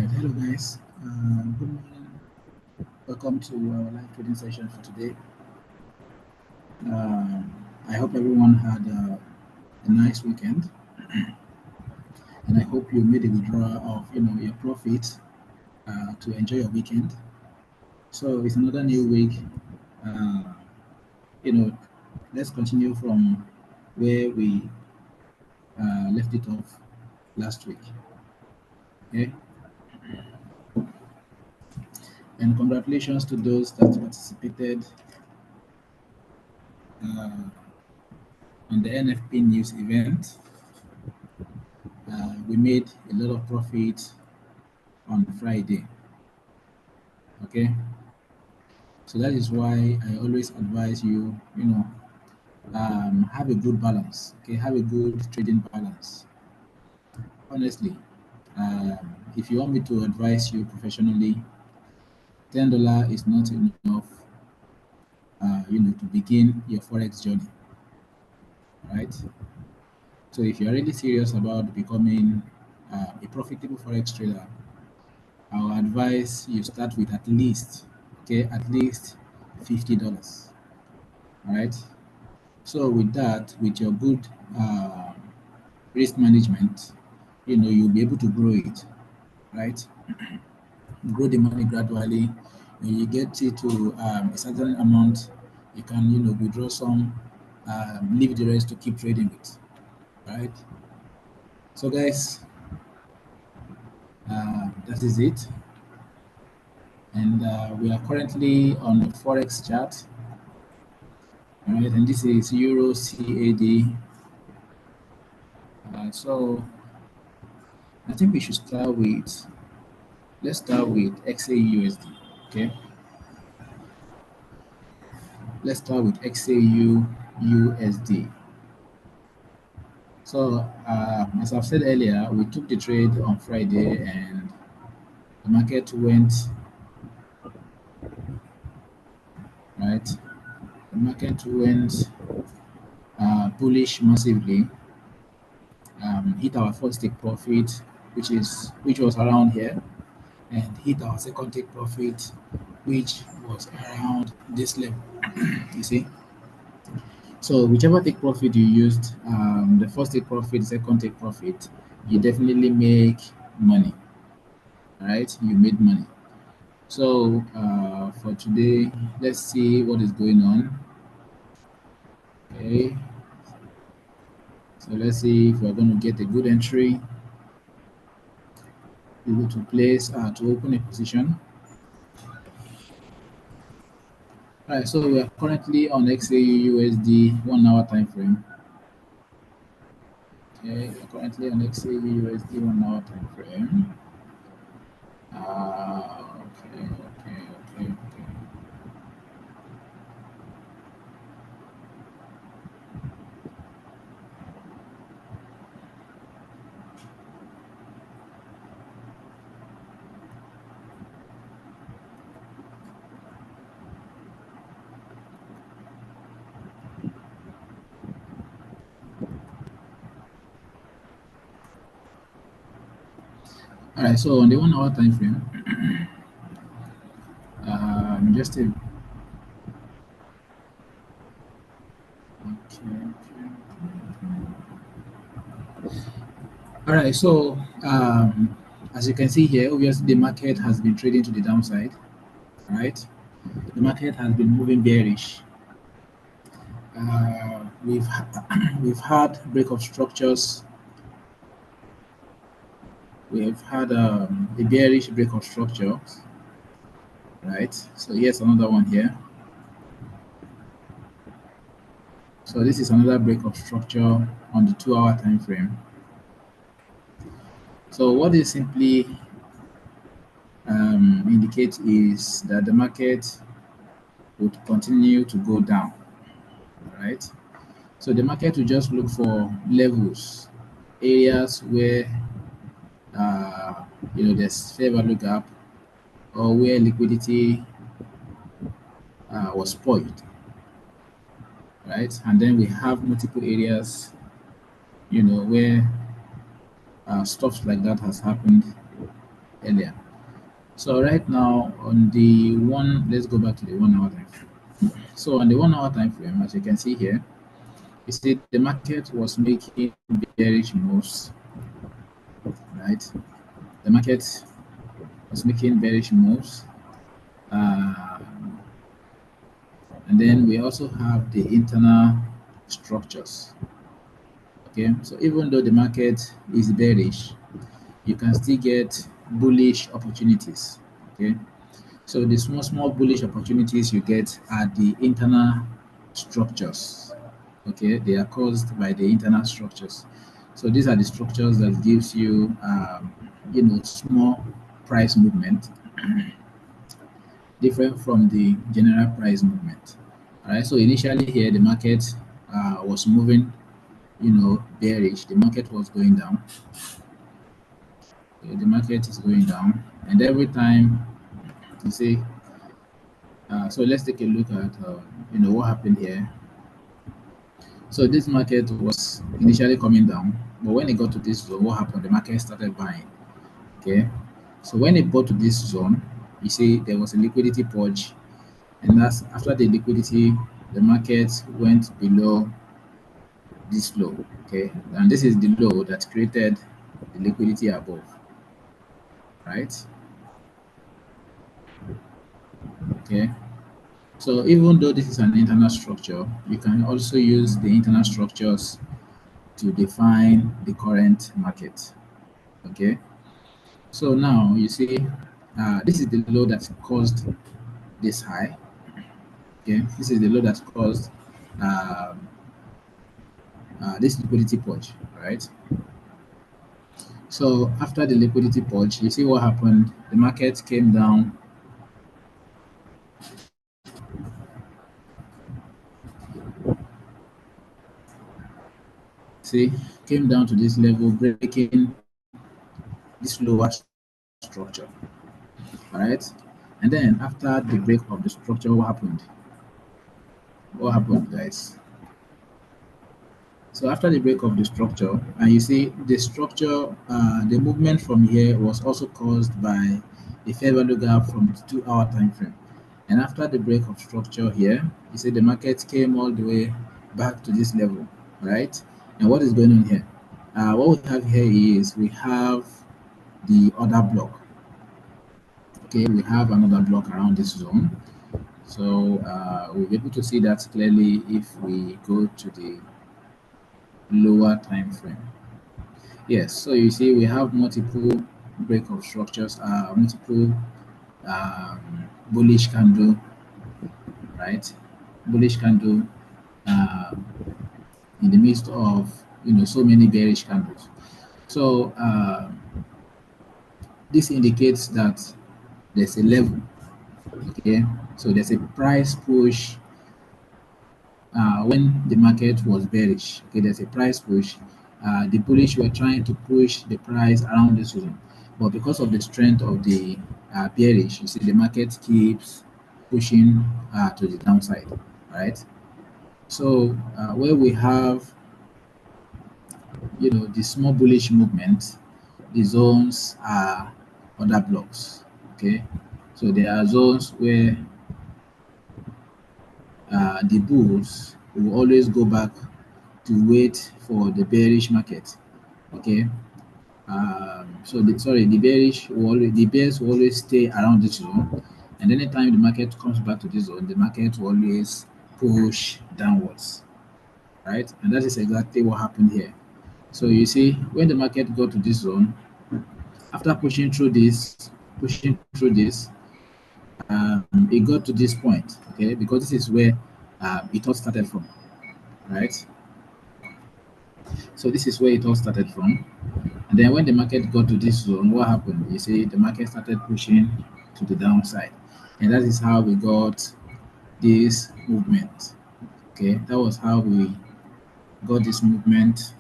right, hello guys. Good morning. Welcome to our live trading session for today. I hope everyone had a nice weekend, and I hope you made a withdrawal of your profit to enjoy your weekend. So it's another new week. Uh, you know, let's continue from where we left it off last week. Okay, and congratulations to those that participated uh, on the NFP news event. We made a lot of profit on Friday. Okay, so that is why I always advise you, have a good balance. Okay, have a good trading balance. Honestly, if you want me to advise you professionally, $10 is not enough, to begin your forex journey, right? So if you're really serious about becoming a profitable forex trader, I will advise you start with at least $50. All right. So with that, with your good risk management, you'll be able to grow it, right? Grow the money gradually. When you get it to a certain amount, you can, withdraw some, leave the rest to keep trading with, right? So guys, that is it. And we are currently on the Forex chart, all right? And this is Euro CAD. So I think we should start with, let's start with XAUSD. Okay, let's start with XAU USD. So as I've said earlier, we took the trade on Friday and the market went right. The market went bullish massively. Hit our first take profit, which was around here, and hit our second take profit, which was around this level. You see. So whichever take profit you used, the first take profit, second take profit, you definitely make money, right? You made money. So for today, let's see what is going on. Okay. So let's see if we're going to get a good entry. We go to place to open a position. All right, so we are currently on XAU USD 1 hour time frame. Okay, we are currently on XAU USD 1 hour time frame. Okay. All right, so on the 1 hour time frame, just a All right, so as you can see here, obviously the market has been trading to the downside, right? The market has been moving bearish. We've had break of structures. We've had a bearish break of structures, right? So here's another one here. So this is another break of structure on the 2 hour time frame. So what this simply indicates is that the market would continue to go down, right? So the market will just look for levels, areas where there's fair value gap or where liquidity was spoiled, right? And then we have multiple areas, where stuff like that has happened, earlier. So right now on the one, let's go back to the 1 hour time frame. So on the 1 hour time frame, as you can see here, you see the market was making bearish moves, right? The market was making bearish moves. Uh, and then we also have the internal structures. Okay, so even though the market is bearish, you can still get bullish opportunities. Okay, so the small bullish opportunities you get are the internal structures. Okay, they are caused by the internal structures. So these are the structures that gives you, small price movement, different from the general price movement. All right. So initially here, the market was moving, bearish. The market was going down. The market is going down, and every time you see, so let's take a look at what happened here. So this market was initially coming down, but when it got to this zone, what happened? The market started buying. Okay, so when it got to this zone, you see there was a liquidity purge, and that's after the liquidity, the market went below this low. Okay, and this is the low that created the liquidity above, right? Okay, so even though this is an internal structure, you can also use the internal structures to define the current market. Okay, so now you see this is the low that caused this high. Okay, this is the low that caused um, this liquidity purge, right? So after the liquidity purge, you see what happened. The market came down. See, came down to this level, breaking this lower structure. All right, and then after the break of the structure, what happened? What happened, guys? So after the break of the structure, and you see the structure, the movement from here was also caused by the fair value gap from the 2 hour time frame. And after the break of structure here, you see the market came all the way back to this level, right? And what is going on here? What we have here is we have the other block. Okay, we have another block around this zone. So we'll be able to see that clearly if we go to the lower time frame. Yes, so you see we have multiple breakout structures, multiple bullish candle, right? Bullish candle uh, in the midst of so many bearish candles. So this indicates that there's a level. Okay, so there's a price push when the market was bearish. Okay, there's a price push. The bullish were trying to push the price around this zone, but because of the strength of the bearish, you see the market keeps pushing to the downside, right? So where we have the small bullish movement, the zones are other blocks. Okay, so there are zones where the bulls will always go back to wait for the bearish market. Okay, the bearish will always, the bears will always stay around this zone, and anytime the market comes back to this zone, the market will always push downwards, right? And that is exactly what happened here. So you see, when the market got to this zone, after pushing through this, it got to this point, okay, because this is where it all started from, right? So this is where it all started from. And then when the market got to this zone, what happened? You see, the market started pushing to the downside. And that is how we got this movement. Okay, that was how we got this movement,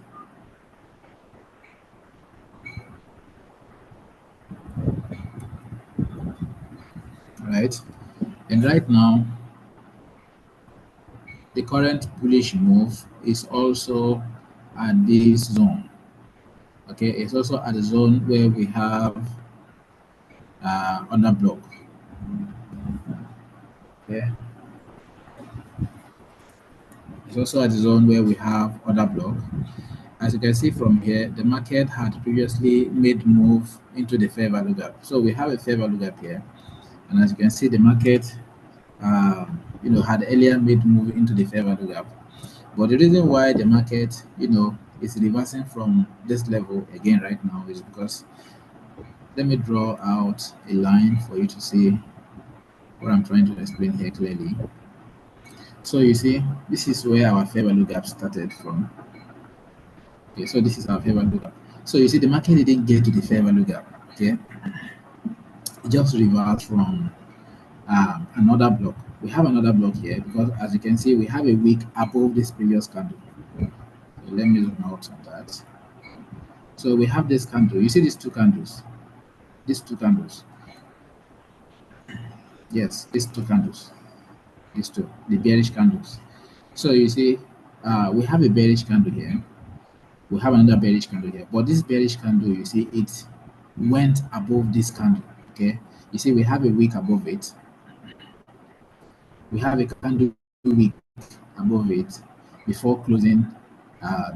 right? And right now, the current bullish move is also at this zone. Okay, it's also at the zone where we have other block. Okay. It's also at the zone where we have other block. As you can see from here, the market had previously made move into the fair value gap. So we have a fair value gap here, and as you can see, the market, had earlier made move into the fair value gap. But the reason why the market, is reversing from this level again right now is because, let me draw out a line for you to see what I'm trying to explain here clearly. So you see, this is where our fair value gap started from. Okay, so this is our fair value gap. So you see, the market didn't get to the fair value gap. Okay, it just reversed from another block. We have another block here because, as you can see, we have a wick above this previous candle. So let me zoom out on that. So we have this candle. You see these two candles. These two candles. Yes, these two candles. These two, the bearish candles. So you see, we have a bearish candle here. We have another bearish candle here. But this bearish candle, you see, it went above this candle. Okay. You see, we have a wick above it. We have a candle wick above it before closing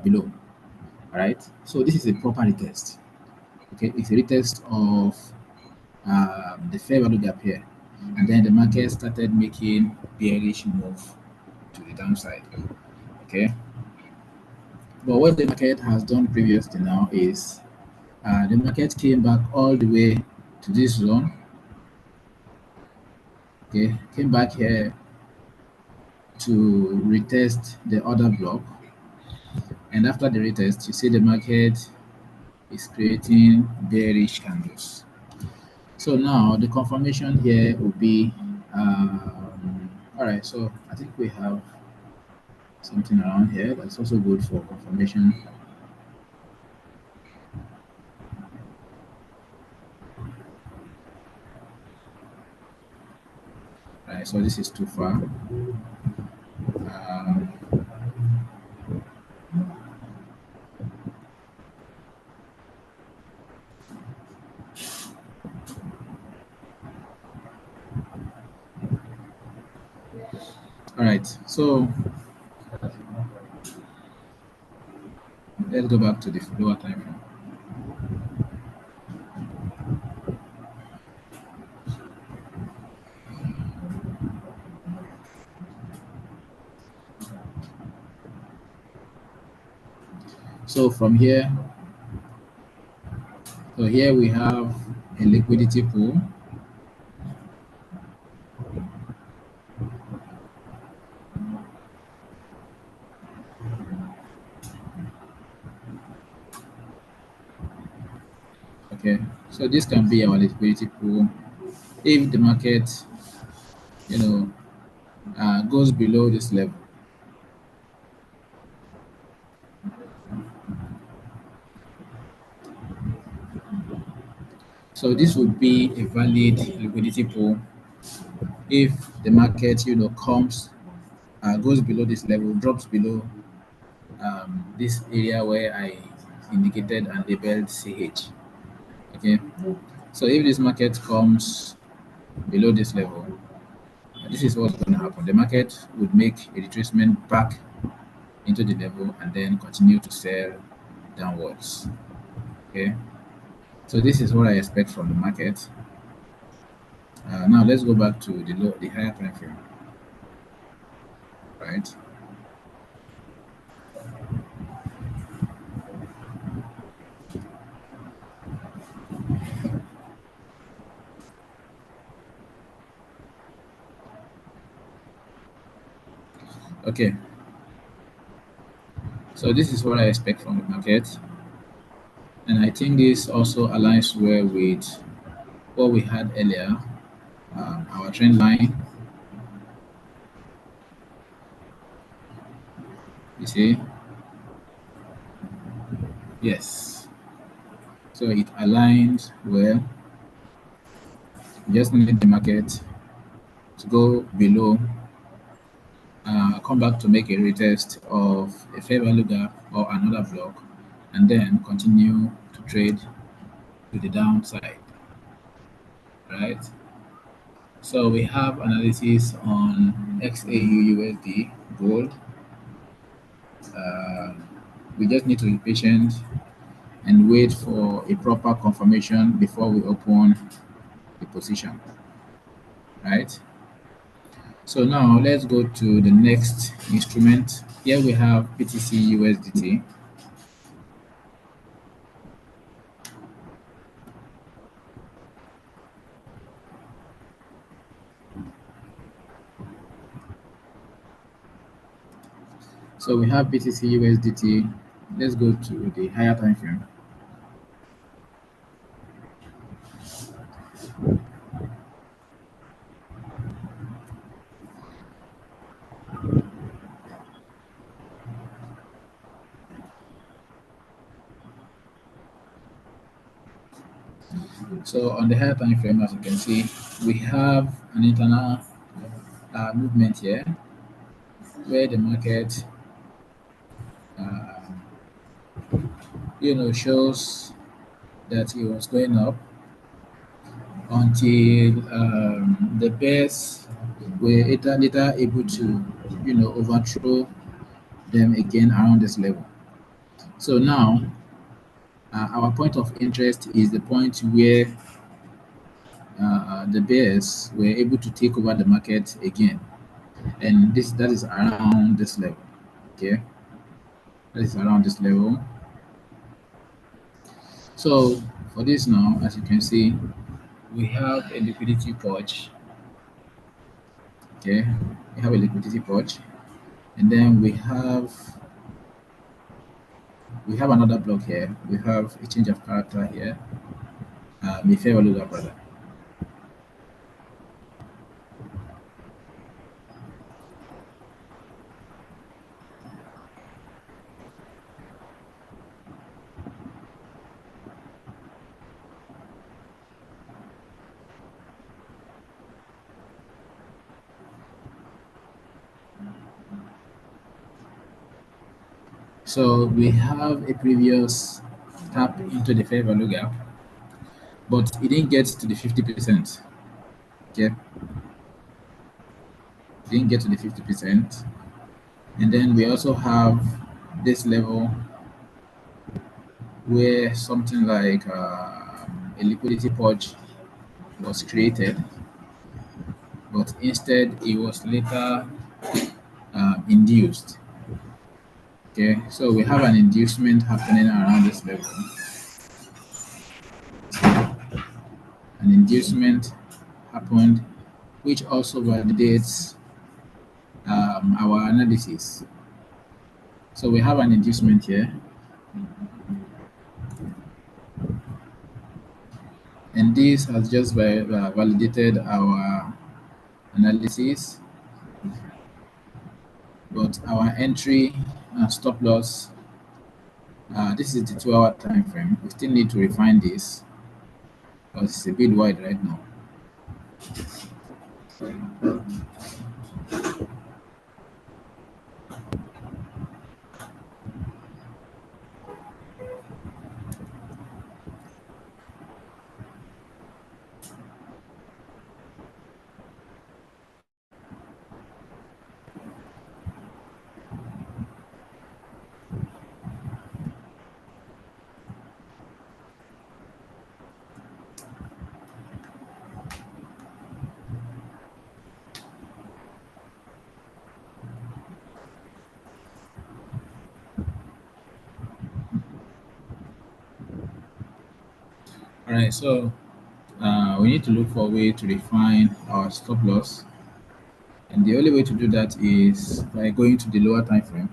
below. All right. So this is a proper retest. Okay, it's a retest of the fair value gap here, and then the market started making bearish move to the downside. Okay, but what the market has done previously now is the market came back all the way to this zone. Okay, came back here to retest the other block, and after the retest, you see the market is creating bearish candles. So now the confirmation here will be all right. So I think we have something around here that's also good for confirmation. Right, so this is too far. All right, so let's go back to the lower time frame. So from here, so here we have a liquidity pool. Okay, so this can be our liquidity pool if the market, goes below this level. So this would be a valid liquidity pool if the market, comes, goes below this level, drops below this area where I indicated and labeled CH. Okay, so if this market comes below this level, this is what's going to happen. The market would make a retracement back into the level and then continue to sell downwards. Okay, so this is what I expect from the market. Now let's go back to the higher time frame, right? Okay, so this is what I expect from the market, and I think this also aligns well with what we had earlier, our trend line. You see, yes, so it aligns well. You just need the market to go below, come back to make a retest of a fair value gap or another block, and then continue to trade to the downside. right? So we have analysis on XAU USD gold. Uh, we just need to be patient and wait for a proper confirmation before we open the position, right? So now let's go to the next instrument. Here we have BTC USDT. So we have BTC USDT. Let's go to the higher time frame. So on the higher time frame, as you can see, we have an internal movement here where the market, uh, shows that it was going up until the bears were later able to, overthrow them again around this level. So now, our point of interest is the point where the bears were able to take over the market again, and that is around this level. Okay, that is around this level. So for this now, as you can see, we have a liquidity purge. Okay, we have a liquidity purge, and then we have another block here. We have a change of character here. A fair value gap rather. So we have a previous tap into the fair value gap, but it didn't get to the 50%. Okay, didn't get to the 50%. And then we also have this level where something like a liquidity purge was created, but instead it was later induced. Okay, so we have an inducement happening around this level. An inducement happened, which also validates our analysis. So we have an inducement here, and this has just validated our analysis, but our entry and stop loss, this is the 2-hour time frame. We still need to refine this because it's a bit wide right now. All right, so we need to look for a way to refine our stop loss, and the only way to do that is by going to the lower time frame.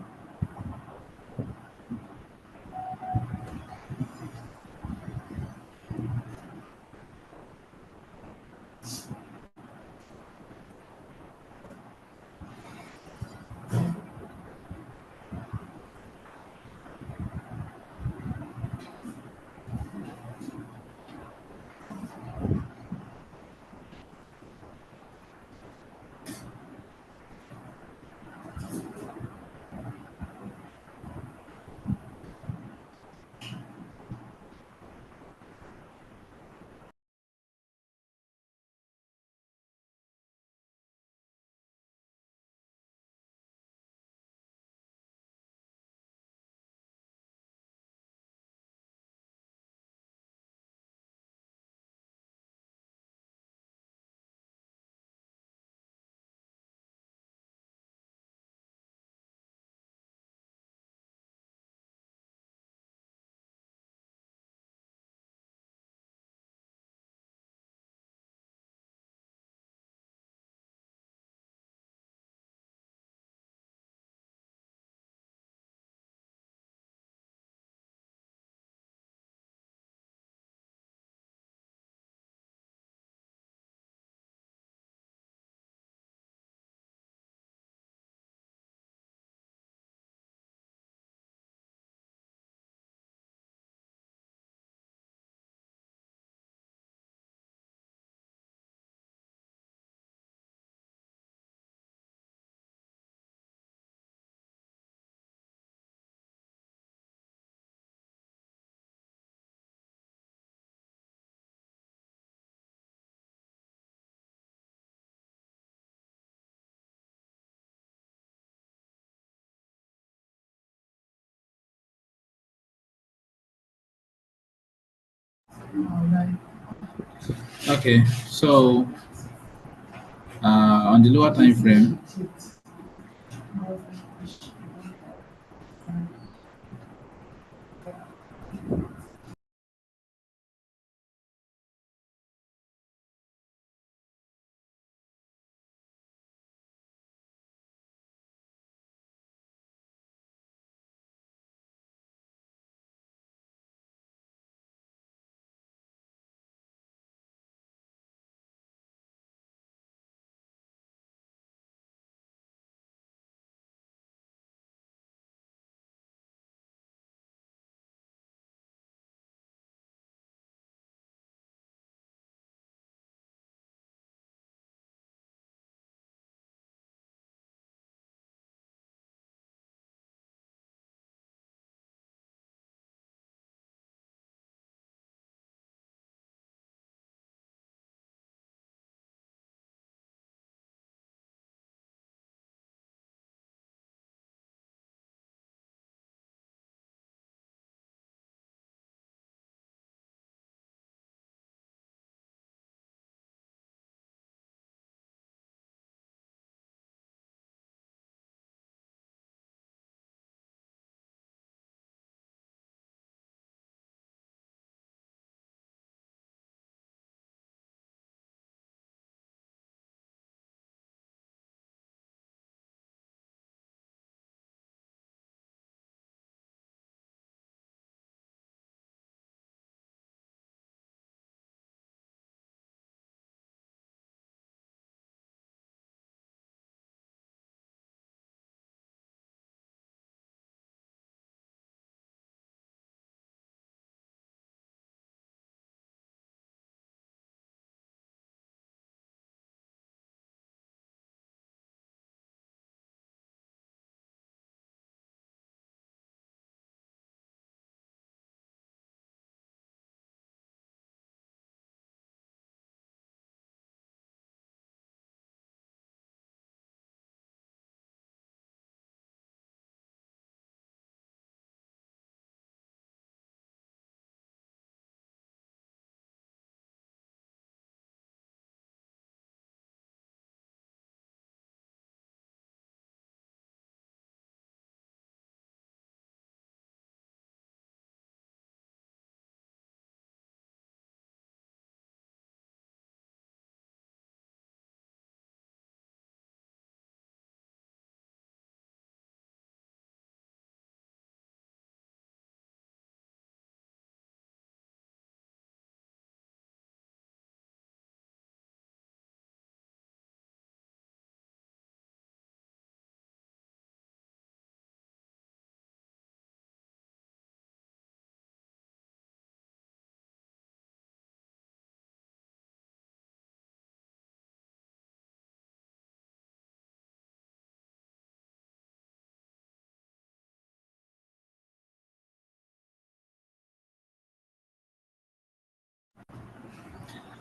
Okay, so on the lower time frame,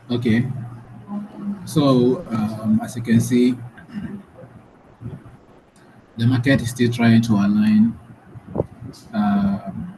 okay. So as you can see, the market is still trying to align um,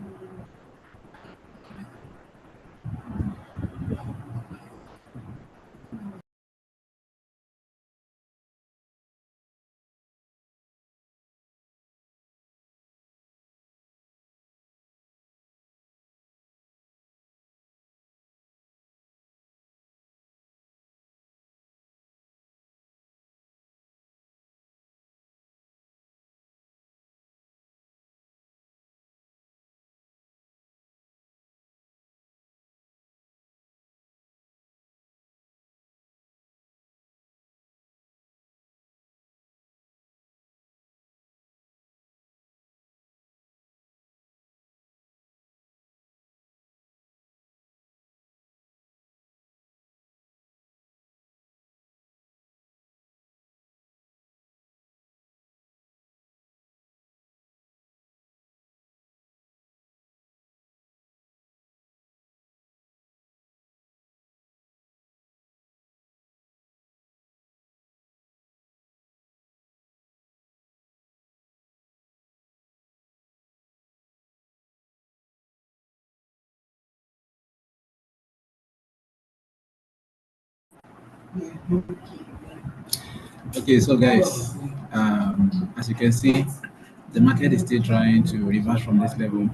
Okay, so guys, as you can see, the market is still trying to reverse from this level.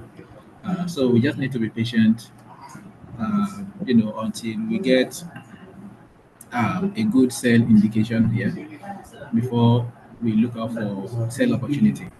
So we just need to be patient, until we get a good sell indication here before we look out for sell opportunity.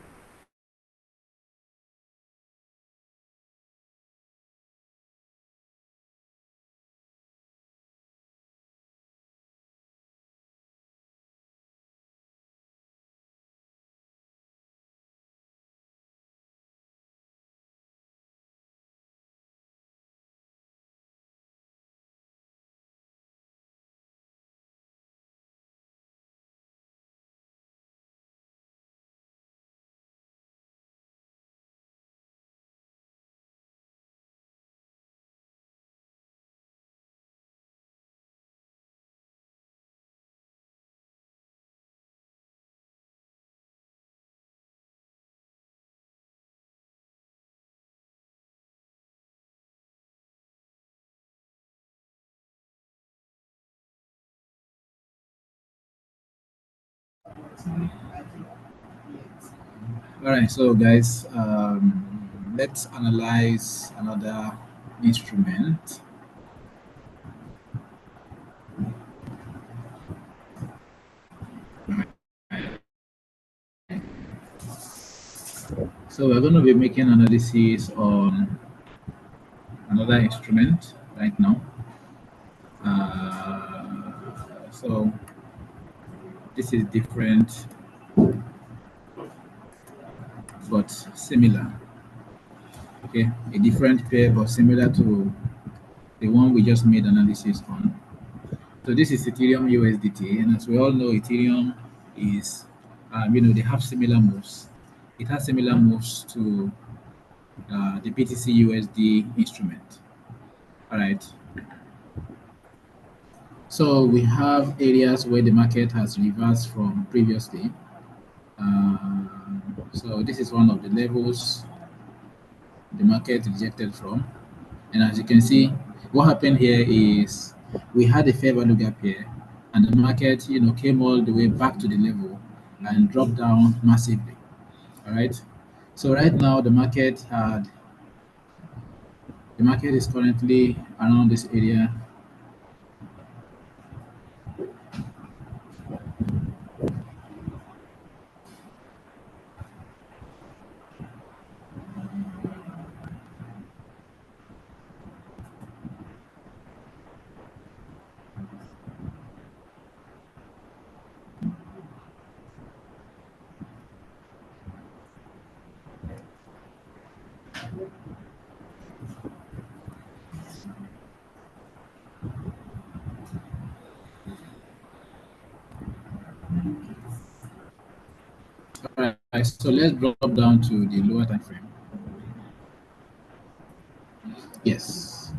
All right, so guys, let's analyze another instrument. So we're going to be making analysis on another instrument right now. So this is different but similar. Okay, a different pair but similar to the one we just made analysis on. So this is Ethereum USDT, and as we all know, Ethereum is, they have similar moves. It has similar moves to the BTC USD instrument. All right. So we have areas where the market has reversed from previously. So this is one of the levels the market rejected from. And as you can see, what happened here is we had a fair value gap here, and the market, came all the way back to the level and dropped down massively. All right. So right now the market is currently around this area. All right. So let's drop down to the lower time frame. Yes.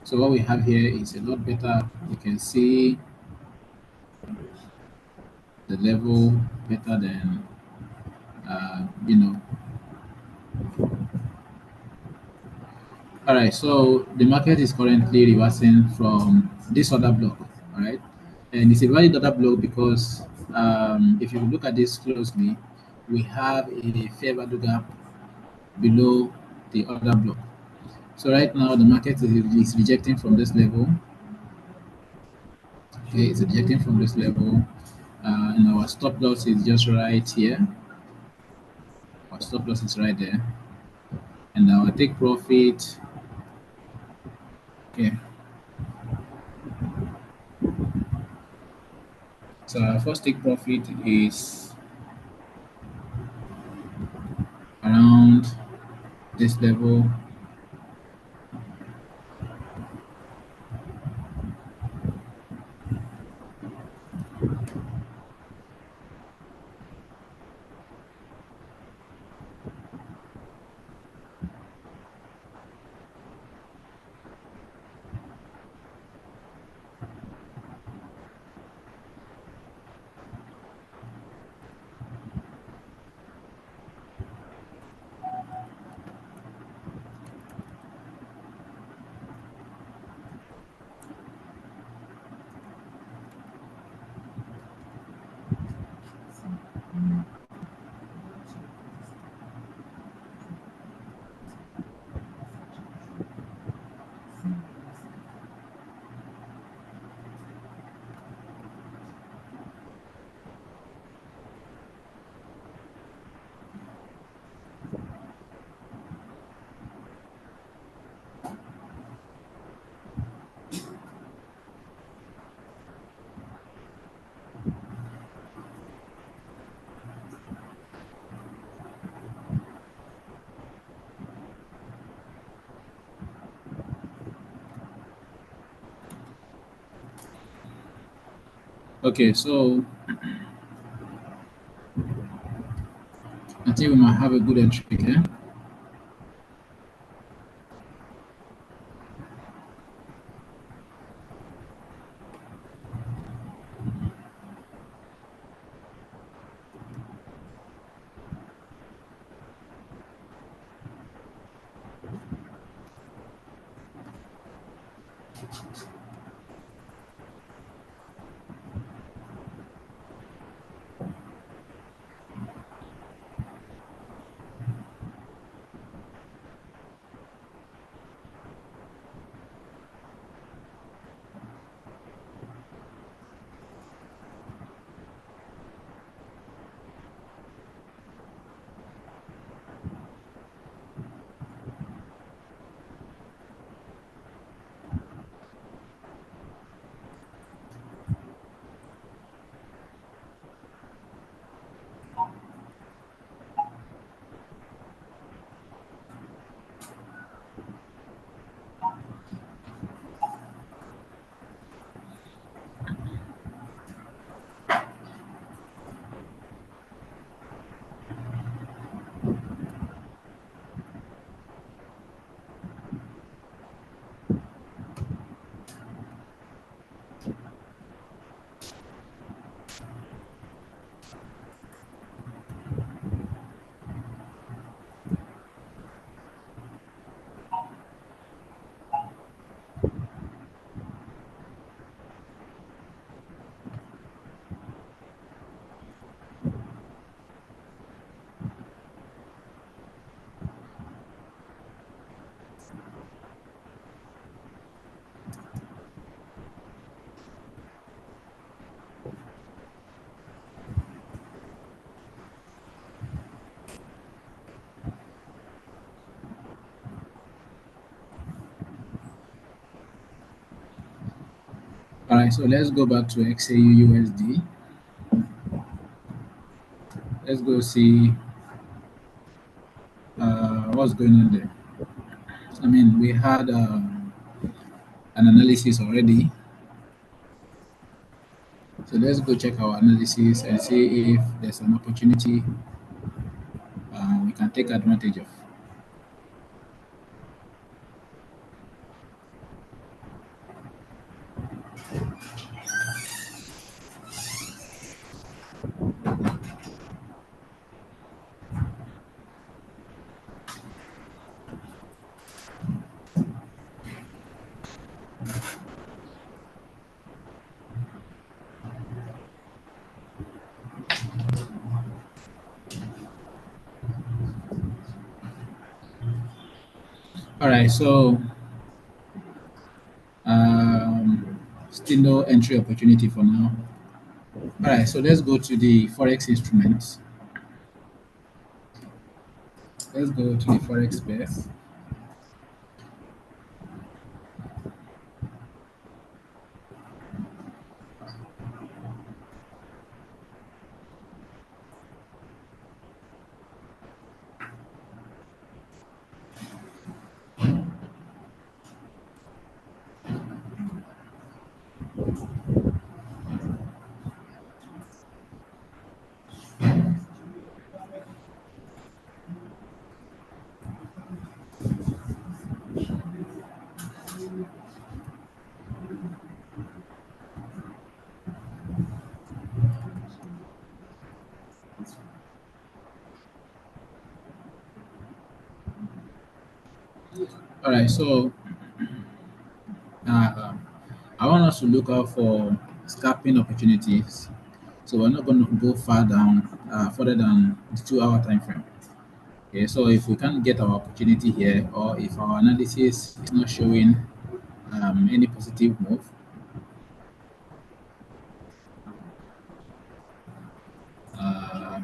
So what we have here is a lot better. You can see the level better than uh, you know all right, so the market is currently reversing from this other block. All right, and it's a valid other block because if you look at this closely, we have a fair value gap below the other block. So right now the market is rejecting from this level. Okay, it's rejecting from this level, and our stop loss is just right here. Our stop loss is right there, and our take profit. Okay, so our first take profit is around this level. Okay, so I think we might have a good entry here. All right, so let's go back to XAU USD. Let's go see what's going on there. I mean, we had an analysis already. So let's go check our analysis and see if there's an opportunity we can take advantage of. All right, so still no entry opportunity for now. All right, so let's go to the forex instruments. Let's go to the forex space. All right, so uh, I want us to look out for scalping opportunities. So we're not going to go further than the 2 hour time frame. Okay, so if we can't get our opportunity here, or if our analysis is not showing any positive move, uh,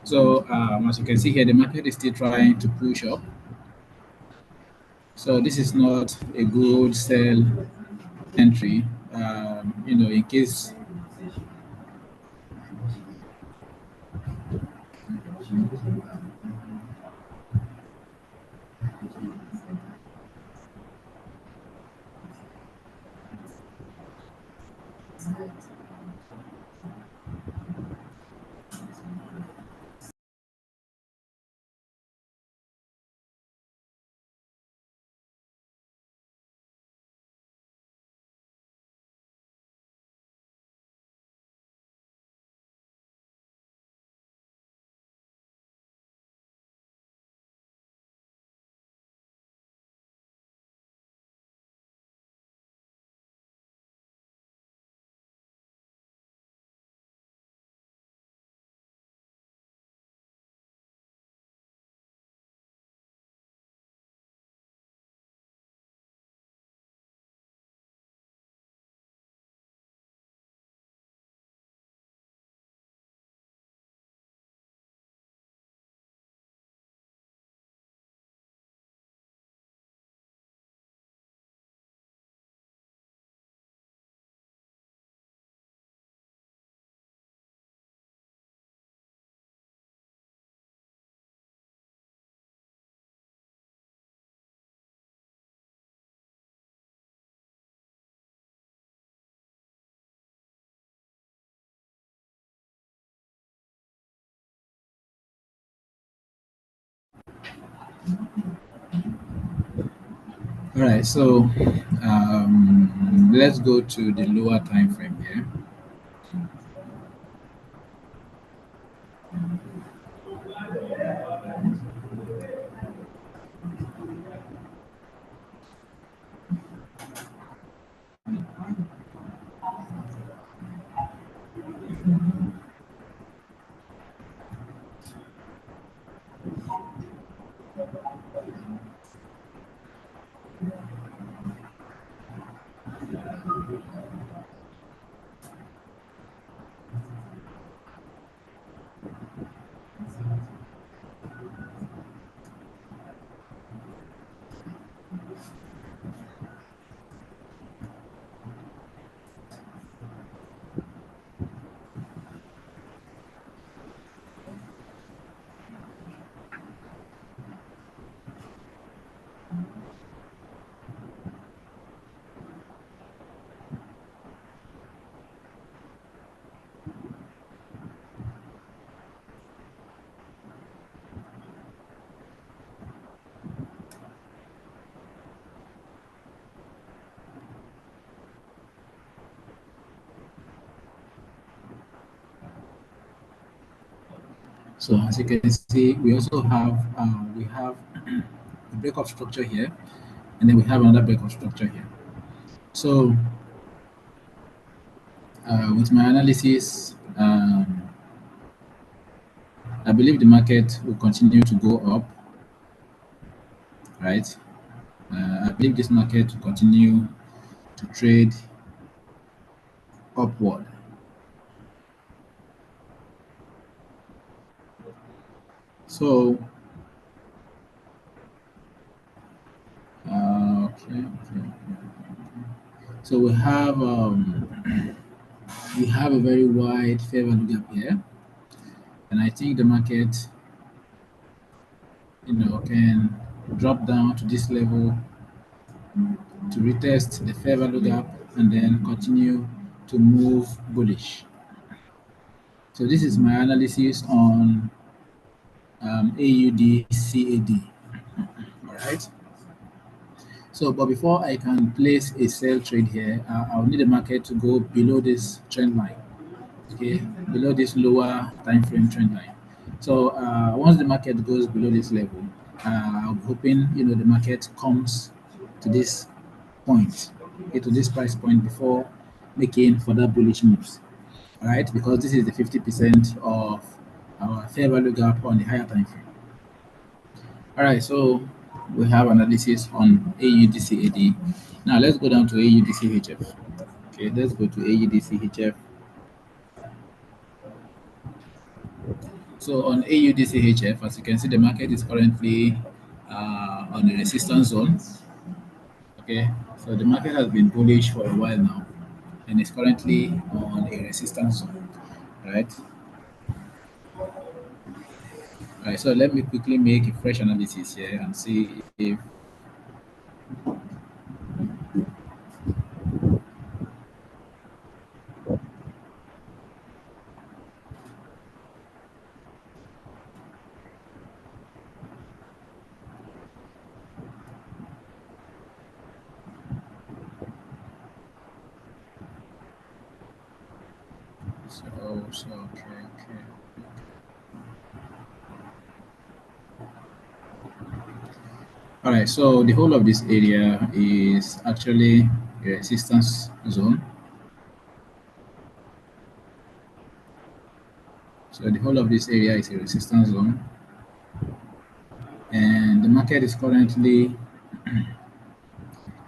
So as you can see here, the market is still trying to push up. So this is not a good sell entry. In case. All right, so let's go to the lower time frame here. So as you can see, we also have a breakup structure here, and then we have another breakup structure here. So with my analysis, I believe the market will continue to go up, right? I believe this market will continue to trade upward. So, okay. So we have a very wide fair value gap here, and I think the market, can drop down to this level to retest the fair value gap and then continue to move bullish. So this is my analysis on AUD All right. So, but before I can place a sell trade here, I'll need the market to go below this trend line, okay, below this lower time frame trend line. So, once the market goes below this level, I'm hoping the market comes to this point, okay, to this price point before making further bullish moves. All right, because this is the 50% of our fair value gap on the higher time frame. All right, so we have analysis on AUDCAD. Now let's go down to AUDCHF. Okay, let's go to AUDCHF. So on AUDCHF, as you can see, the market is currently on a resistance zone. Okay, so the market has been bullish for a while now, and is currently on a resistance zone, right? All right, so let me quickly make a fresh analysis here and see if okay. All right, so the whole of this area is actually a resistance zone. So the whole of this area is a resistance zone, and the market is currently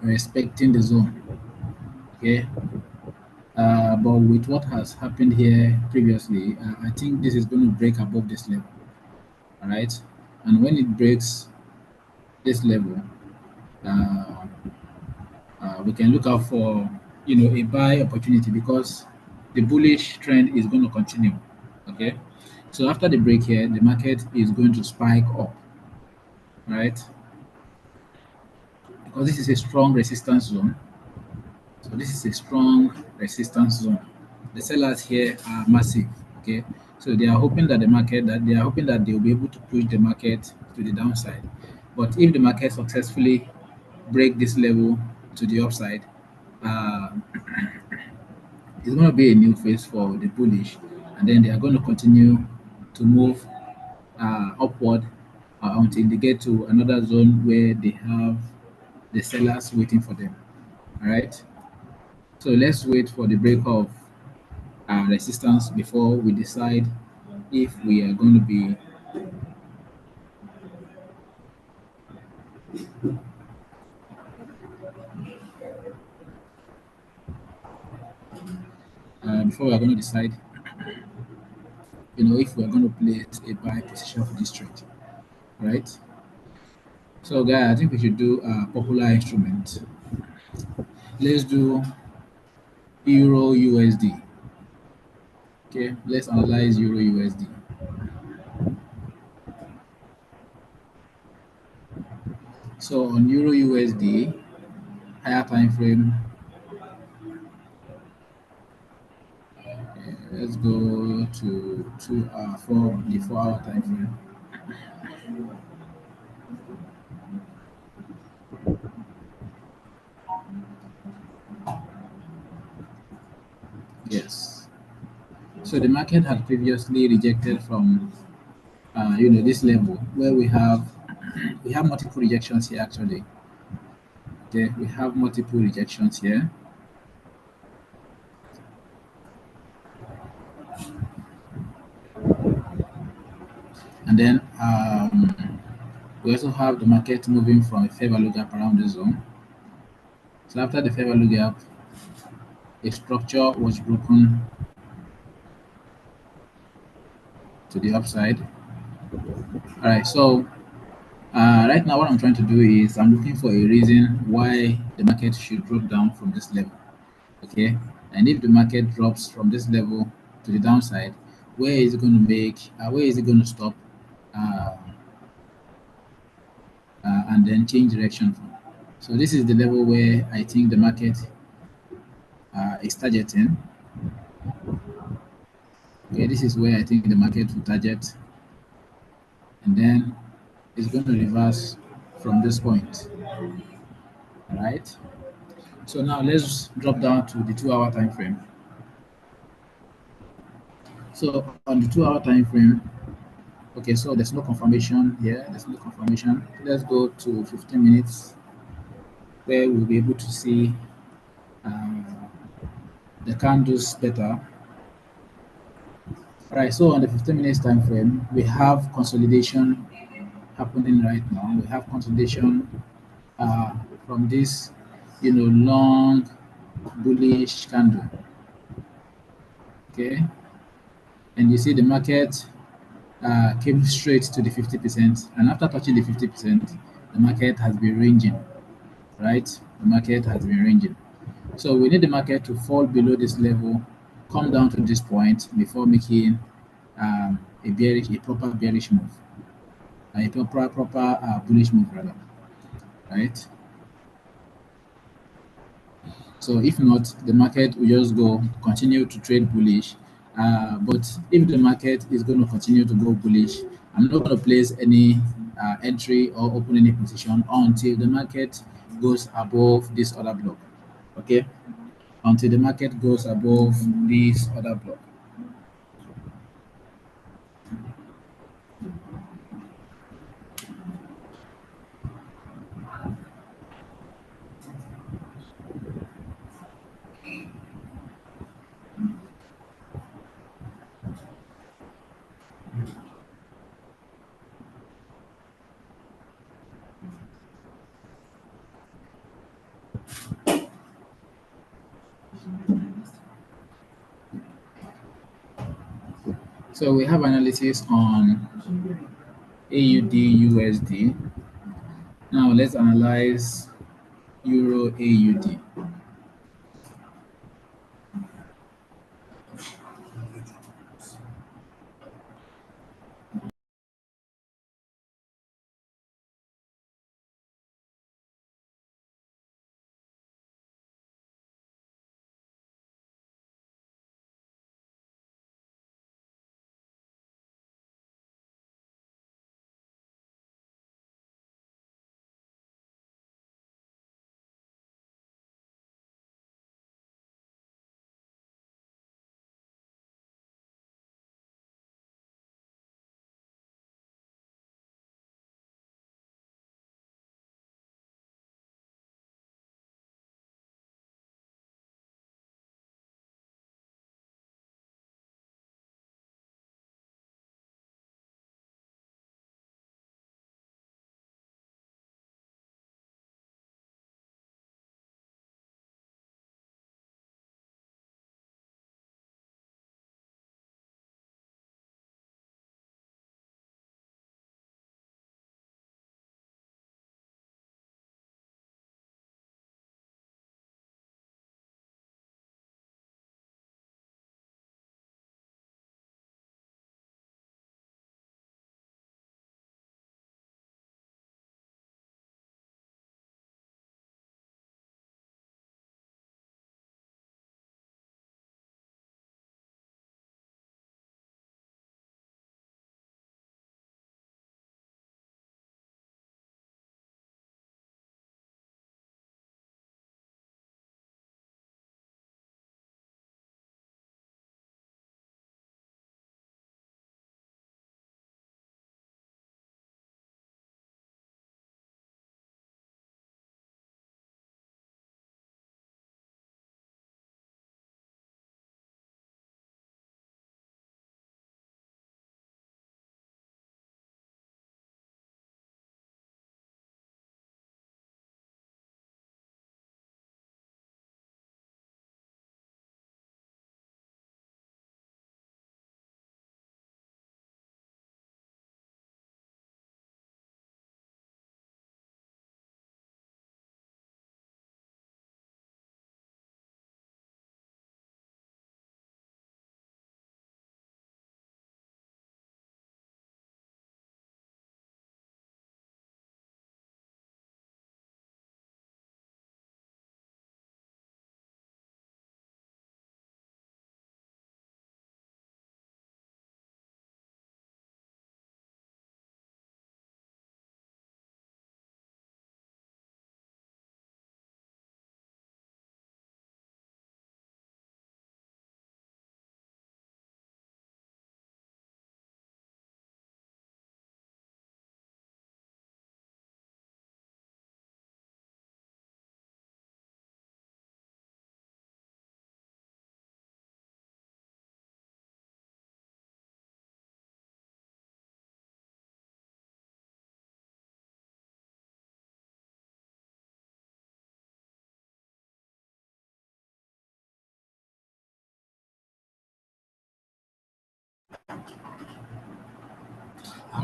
respecting the zone. Okay, but with what has happened here previously, I think this is going to break above this level. All right, and when it breaks this level, uh, we can look out for a buy opportunity because the bullish trend is going to continue. Okay, so after the break here, the market is going to spike up, right? Because this is a strong resistance zone. So this is a strong resistance zone. The sellers here are massive. Okay, so they are hoping that they will be able to push the market to the downside. But if the market successfully break this level to the upside, uh, it's going to be a new phase for the bullish, and then they are going to continue to move upward until they get to another zone where they have the sellers waiting for them. All right. So let's wait for the break of resistance before we decide if we are going to be before we are going to decide, if we are going to place a buy position for this trade, right? So, guys, I think we should do a popular instrument. Let's do Euro USD. Okay, let's analyze Euro USD. So on Euro USD, higher time frame, let's go to 4 time frame. Yes. So the market had previously rejected from this level where we have multiple rejections here actually. Okay, we have multiple rejections here, and then we also have the market moving from a fair value gap around the zone. So after the fair value gap, a structure was broken to the upside. All right, so right now what I'm trying to do is I'm looking for a reason why the market should drop down from this level. Okay, and if the market drops from this level to the downside, where is it going to stop, uh, and then change direction from? So this is the level where I think the market is targeting. Okay, this is where I think the market will target, and then it's going to reverse from this point. All right. So now let's drop down to the 2 hour time frame. So on the 2 hour time frame, okay, so there's no confirmation here. There's no confirmation. Let's go to 15 minutes where we'll be able to see uh, the candles better. All right, so on the 15 minutes time frame, we have consolidation happening right now. We have consolidation from this, long bullish candle. Okay, and you see the market came straight to the 50%, and after touching the 50%, the market has been ranging, right? The market has been ranging. So we need the market to fall below this level, come down to this point before making a proper bearish move, a proper bullish move rather, right? So if not, the market will just go continue to trade bullish. But if the market is going to continue to go bullish, I'm not going to place any entry or open any position until the market goes above this other block. Okay, until the market goes above this other block. So we have analysis on AUD USD. Now let's analyze Euro AUD.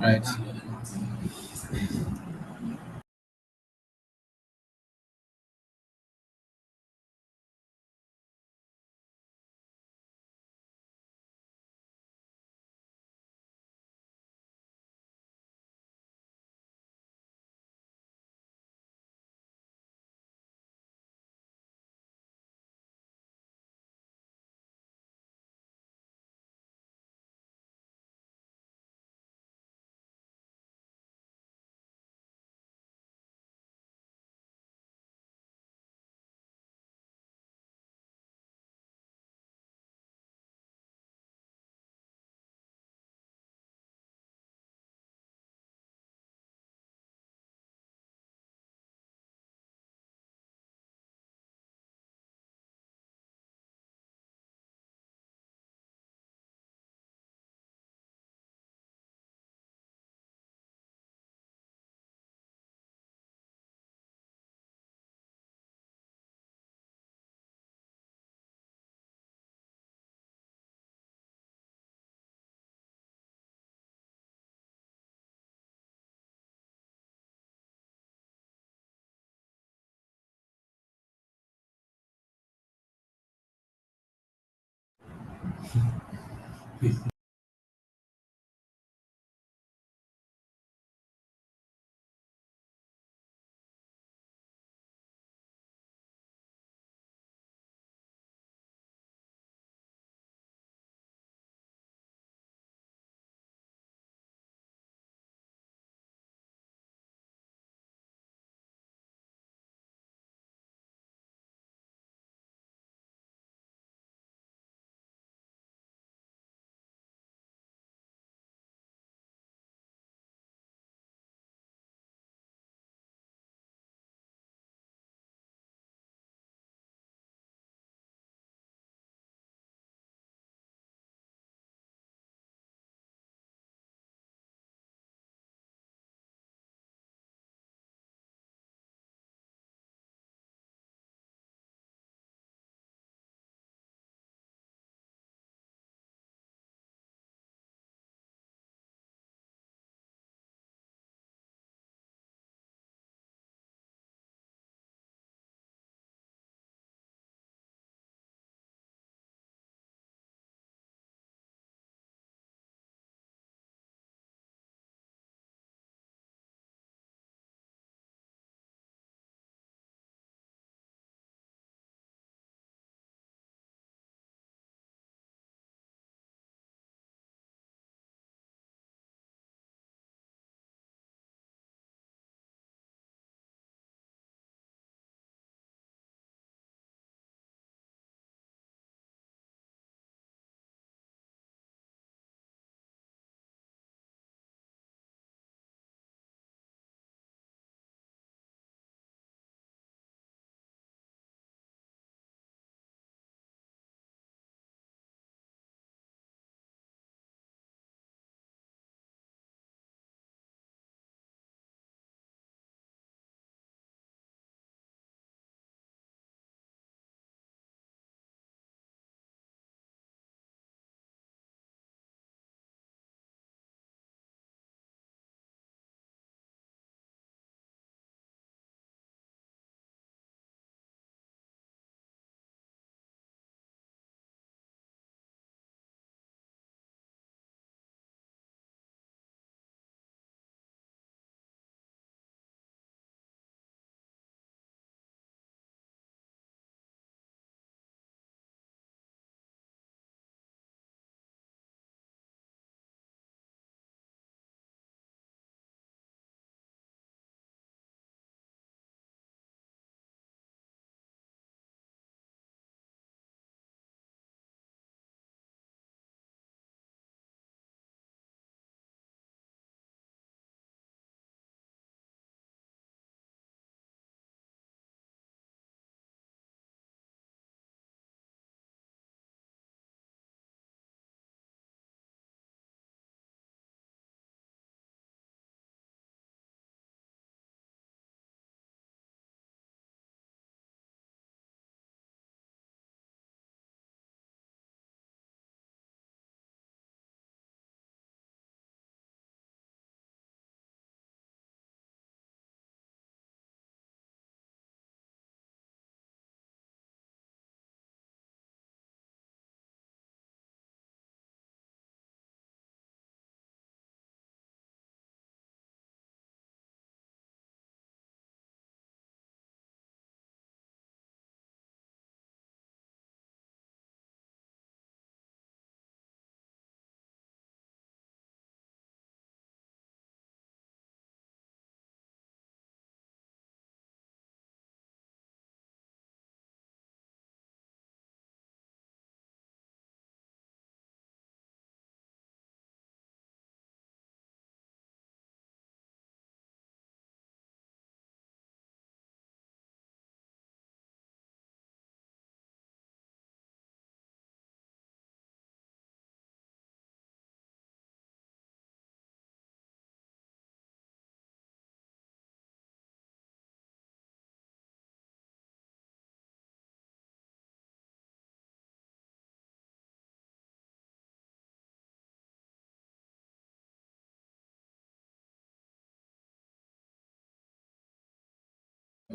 Right.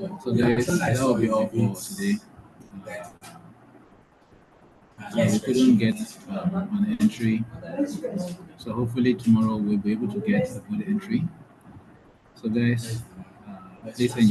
So guys, that will be all for today. So we couldn't get an entry. So hopefully tomorrow we'll be able to get a good entry. So guys, please enjoy.